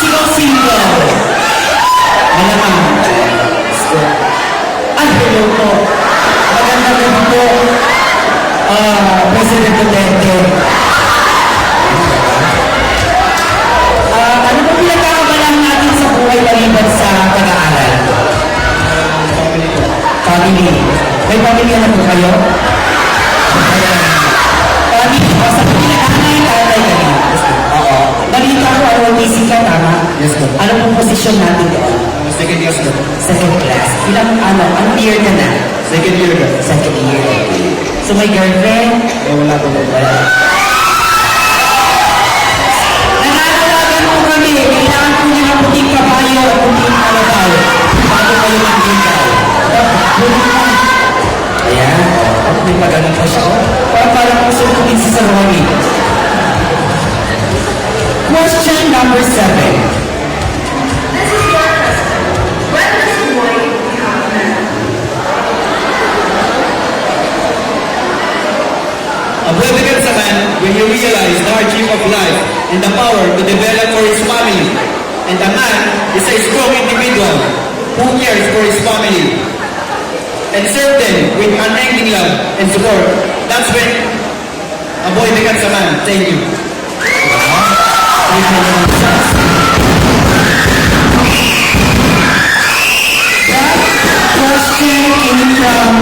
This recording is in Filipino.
Physical single. Malamang. Ay, hello po. Magandang gabi po. President Duterte. Ano po pinagkakabalaan natin sa buhay maliban sa pag-aaral? Family. May pamilya na po kayo? Family. Sa pinag-aanay, tatay ka na. Oo. Balita ko, autistic ka, tama? Yes, sir. Ano pong posisyon natin doon? Second year, sir. Second class. Anong year ka na? Second year, sir. Second year. So may girlfriend? Wala po. Wala. Nananawagan mo kami. Kailangan po niya ng puting kabayo at puting kalabaw. Bago kayo mag-ikaw. Ayan. May pag-anong pa siya. Parang po sunugin si Sir Ronnie. Question number 7. This is your question. When does a boy become a man? A boy becomes a man when you realize the hardship of life and the power to develop for his family. And a man is a strong individual who cares for his family and serve them with unending love and support. That's when a boy becomes a man. Thank you. That question came from